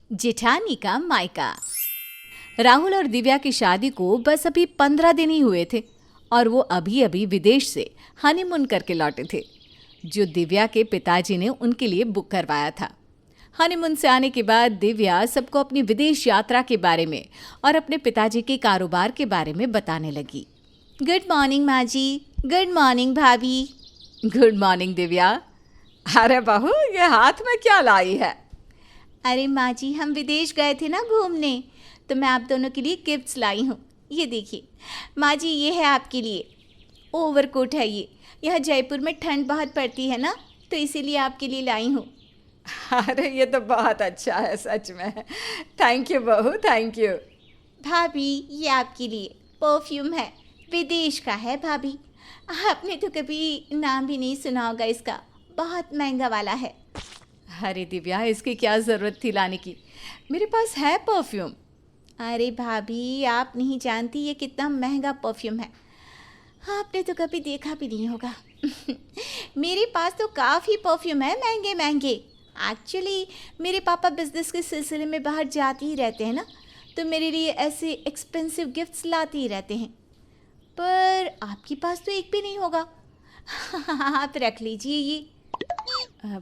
जेठानी का मायका। राहुल और दिव्या की शादी को बस अभी 15 दिन ही हुए थे और वो अभी अभी विदेश से हनीमून करके लौटे थे, जो दिव्या के पिताजी ने उनके लिए बुक करवाया था। हनीमून से आने के बाद दिव्या सबको अपनी विदेश यात्रा के बारे में और अपने पिताजी के कारोबार के बारे में बताने लगी। गुड मॉर्निंग माँ जी। गुड मॉर्निंग भाभी। Good morning Divya. अरे बहू, ये हाथ में क्या लाई है? अरे माँ जी, हम विदेश गए थे ना घूमने, तो मैं आप दोनों के लिए गिफ्ट्स लाई हूँ। ये देखिए माँ जी, ये है आपके लिए ओवरकोट है। ये यहाँ जयपुर में ठंड बहुत पड़ती है ना, तो इसीलिए आपके लिए लाई हूँ। अरे ये तो बहुत अच्छा है, सच में। थैंक यू बहू, थैंक यू। भाभी, ये आपके लिए परफ्यूम है, विदेश का है भाभी। आपने तो कभी नाम भी नहीं सुना होगा इसका, बहुत महंगा वाला है। अरे दिव्या, इसकी क्या ज़रूरत थी लाने की, मेरे पास है परफ्यूम। अरे भाभी, आप नहीं जानती ये कितना महंगा परफ्यूम है, आपने तो कभी देखा भी नहीं होगा। मेरे पास तो काफ़ी परफ्यूम है, महंगे महंगे। एक्चुअली मेरे पापा बिजनेस के सिलसिले में बाहर जाते ही रहते हैं ना, तो मेरे लिए ऐसे एक्सपेंसिव गिफ्ट्स लाते ही रहते हैं। पर आपके पास तो एक भी नहीं होगा। आप रख लीजिए ये।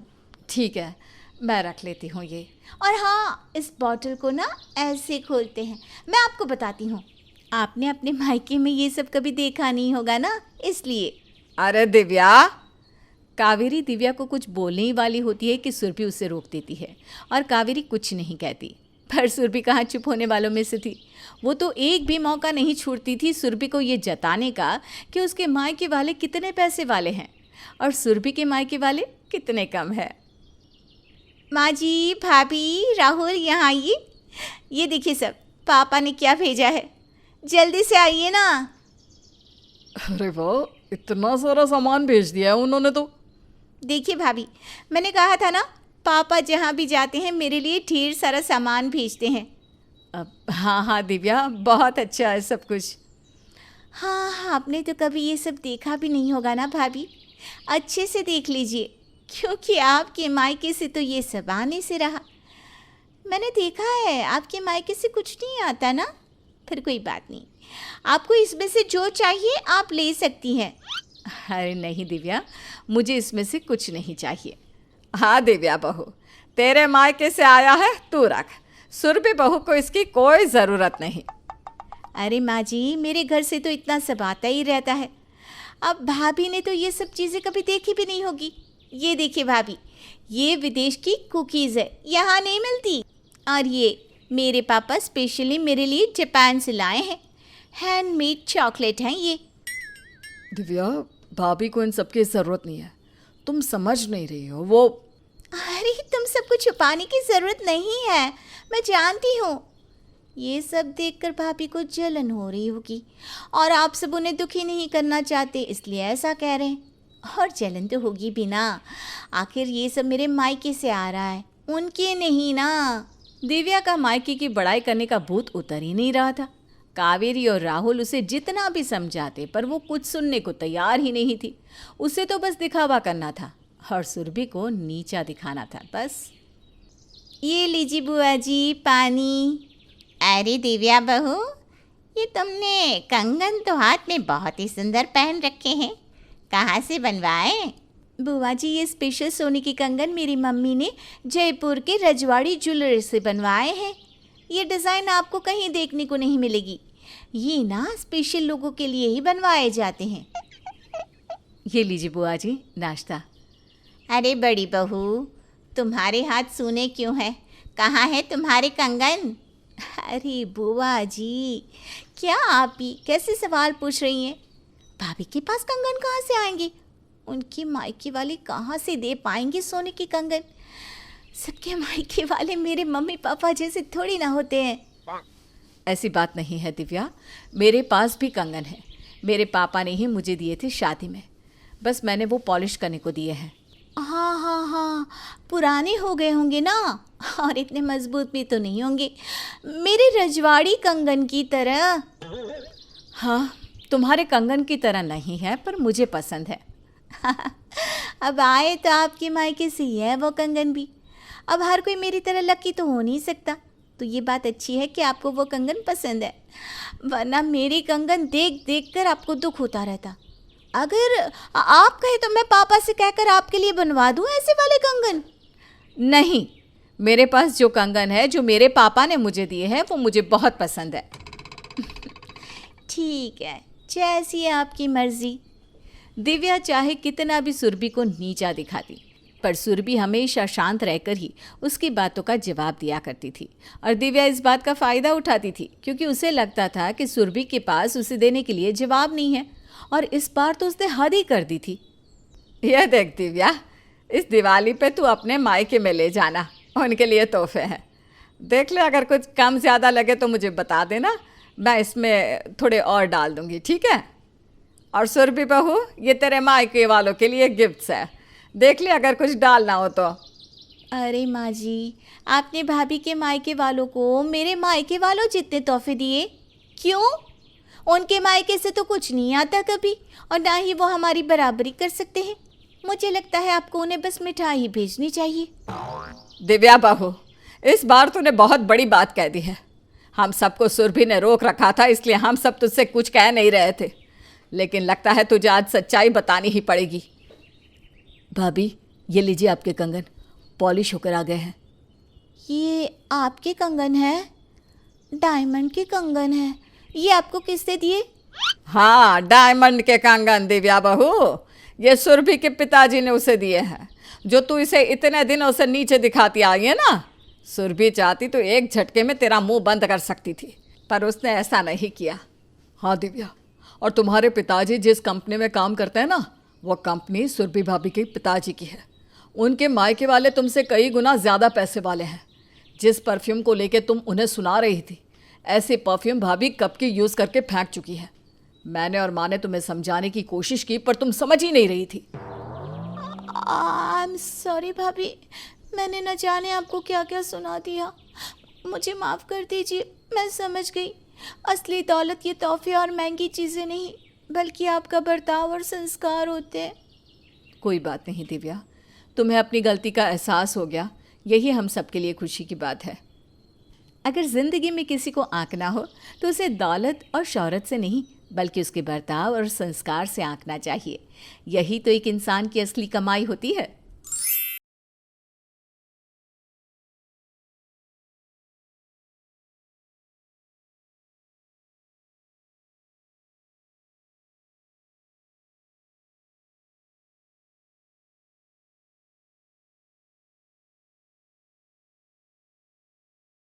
ठीक है, मैं रख लेती हूँ ये। और हाँ, इस बॉटल को ना ऐसे खोलते हैं, मैं आपको बताती हूँ। आपने अपने मायके में ये सब कभी देखा नहीं होगा ना, इसलिए। अरे दिव्या। कावेरी दिव्या को कुछ बोलने ही वाली होती है कि सुरभि उसे रोक देती है और कावेरी कुछ नहीं कहती। पर सुरभि कहाँ चुप होने वालों में से थी। वो तो एक भी मौका नहीं छोड़ती थी सुरभि को ये जताने का कि उसके मायके वाले कितने पैसे वाले हैं और सुरभि के मायके वाले कितने कम है। माँ जी, भाभी, राहुल, यहाँ आइए। ये देखिए सब पापा ने क्या भेजा है, जल्दी से आइए ना। अरे वाह, इतना सारा सामान भेज दिया है उन्होंने तो। देखिए भाभी, मैंने कहा था ना, पापा जहाँ भी जाते हैं मेरे लिए ढेर सारा सामान भेजते हैं। अब हाँ हाँ दिव्या, बहुत अच्छा है सब कुछ। हाँ, आपने तो कभी ये सब देखा भी नहीं होगा ना भाभी, अच्छे से देख लीजिए, क्योंकि आपके मायके से तो ये सब आने से रहा। मैंने देखा है आपके मायके से कुछ नहीं आता ना, फिर कोई बात नहीं, आपको इसमें से जो चाहिए आप ले सकती हैं। अरे नहीं दिव्या, मुझे इसमें से कुछ नहीं चाहिए। हाँ दिव्या बहू, तेरे मायके से आया है, तू रख। सुरभि बहू को इसकी कोई ज़रूरत नहीं। अरे माँ जी, मेरे घर से तो इतना सब आता ही रहता है। अब भाभी ने तो ये सब चीज़ें कभी देखी भी नहीं होगी। ये देखिए भाभी, ये विदेश की कुकीज़ है, यहाँ नहीं मिलती। और ये मेरे पापा स्पेशली मेरे लिए जापान से लाए हैं, हैंडमेड चॉकलेट हैं ये। दिव्या, भाभी को इन सब की ज़रूरत नहीं है, तुम समझ नहीं रही हो। वो अरे तुम सबको छुपाने की ज़रूरत नहीं है, मैं जानती हूँ। ये सब देखकर भाभी को जलन हो रही होगी और आप सब उन्हें दुखी नहीं करना चाहते, इसलिए ऐसा कह रहे हैं। और जलन तो होगी भी ना, आखिर ये सब मेरे मायके से आ रहा है, उनके नहीं ना। दिव्या का मायके की बड़ाई करने का भूत उतर ही नहीं रहा था। कावेरी और राहुल उसे जितना भी समझाते पर वो कुछ सुनने को तैयार ही नहीं थी। उसे तो बस दिखावा करना था और सुरभि को नीचा दिखाना था बस। ये लीजिए बुआ जी पानी। अरे दिव्या बहू, ये तुमने कंगन तो हाथ में बहुत ही सुंदर पहन रखे हैं, कहाँ से बनवाए? बुआ जी, ये स्पेशल सोने के कंगन मेरी मम्मी ने जयपुर के रजवाड़ी ज्वेलरी से बनवाए हैं। ये डिज़ाइन आपको कहीं देखने को नहीं मिलेगी, ये ना स्पेशल लोगों के लिए ही बनवाए जाते हैं। ये लीजिए बुआ जी नाश्ता। अरे बड़ी बहू, तुम्हारे हाथ सूने क्यों हैं? कहाँ है तुम्हारे कंगन? अरे बुआ जी, क्या आप ही कैसे सवाल पूछ रही हैं? भाभी के पास कंगन कहाँ से आएंगे? उनके मायके वाले कहाँ से दे पाएंगे सोने के कंगन? सबके मायके वाले मेरे मम्मी पापा जैसे थोड़ी ना होते हैं। ऐसी बात नहीं है दिव्या, मेरे पास भी कंगन है, मेरे पापा ने ही मुझे दिए थे शादी में, बस मैंने वो पॉलिश करने को दिए हैं। हाँ हाँ हाँ, पुराने हो गए होंगे ना, और इतने मजबूत भी तो नहीं होंगे, मेरे रजवाड़ी कंगन की तरह। हाँ, तुम्हारे कंगन की तरह नहीं है, पर मुझे पसंद है। अब आए तो आपके मायके से ही है वो कंगन भी। अब हर कोई मेरी तरह लकी तो हो नहीं सकता। तो ये बात अच्छी है कि आपको वो कंगन पसंद है, वरना मेरी कंगन देख देख कर आपको दुख होता रहता। अगर आप कहे तो मैं पापा से कहकर आपके लिए बनवा दूं ऐसे वाले कंगन। नहीं, मेरे पास जो कंगन है जो मेरे पापा ने मुझे दिए हैं वो मुझे बहुत पसंद है। ठीक है, जैसी है आपकी मर्जी। दिव्या चाहे कितना भी सुरभि को नीचा दिखाती, पर सुरभि हमेशा शांत रहकर ही उसकी बातों का जवाब दिया करती थी। और दिव्या इस बात का फ़ायदा उठाती थी क्योंकि उसे लगता था कि सुरभि के पास उसे देने के लिए जवाब नहीं है, और इस बार तो उसने हद ही कर दी थी। यह देख दिव्या, इस दिवाली पे तू अपने मायके में ले जाना, उनके लिए तोहफे हैं। देख ले, अगर कुछ कम ज़्यादा लगे तो मुझे बता देना, मैं इसमें थोड़े और डाल दूँगी, ठीक है। और सुरभि बहू, ये तेरे मायके वालों के लिए गिफ्ट्स है, देख ले अगर कुछ डालना हो तो। अरे माँ जी, आपने भाभी के मायके वालों को मेरे मायके वालों जितने तोहफे दिए। क्यों? उनके मायके से तो कुछ नहीं आता कभी, और ना ही वो हमारी बराबरी कर सकते हैं। मुझे लगता है आपको उन्हें बस मिठाई ही भेजनी चाहिए। दिव्या बहू, इस बार तूने बहुत बड़ी बात कह दी है। हम सबको सुरभि ने रोक रखा था, इसलिए हम सब तुझसे कुछ कह नहीं रहे थे, लेकिन लगता है तुझे आज सच्चाई बतानी ही पड़ेगी। भाभी, ये लीजिए आपके कंगन, पॉलिश होकर आ गए हैं। ये आपके कंगन है? डायमंड के कंगन है? ये आपको किसने दिए? हाँ, डायमंड के कंगन दिव्या बहू, ये सुरभि के पिताजी ने उसे दिए हैं, जो तू इसे इतने दिनों से नीचे दिखाती आई है ना। सुरभि चाहती तो एक झटके में तेरा मुंह बंद कर सकती थी, पर उसने ऐसा नहीं किया। हाँ दिव्या, और तुम्हारे पिताजी जिस कंपनी में काम करते हैं ना, वो कंपनी सुरभि भाभी के पिताजी की है। उनके मायके वाले तुमसे कई गुना ज़्यादा पैसे वाले हैं। जिस परफ्यूम को लेके तुम उन्हें सुना रही थी, ऐसे परफ्यूम भाभी कब की यूज़ करके फेंक चुकी है। मैंने और माँ ने तुम्हें समझाने की कोशिश की, पर तुम समझ ही नहीं रही थी। आई एम सॉरी भाभी, मैंने न जाने आपको क्या क्या सुना दिया। मुझे माफ़ कर दीजिए, मैं समझ गई। असली दौलत ये तोहफे और महंगी चीज़ें नहीं, बल्कि आपका बर्ताव और संस्कार होते हैं। कोई बात नहीं दिव्या, तुम्हें अपनी गलती का एहसास हो गया, यही हम सबके लिए खुशी की बात है। अगर ज़िंदगी में किसी को आंकना हो तो उसे दौलत और शोहरत से नहीं, बल्कि उसके बर्ताव और संस्कार से आंकना चाहिए। यही तो एक इंसान की असली कमाई होती है।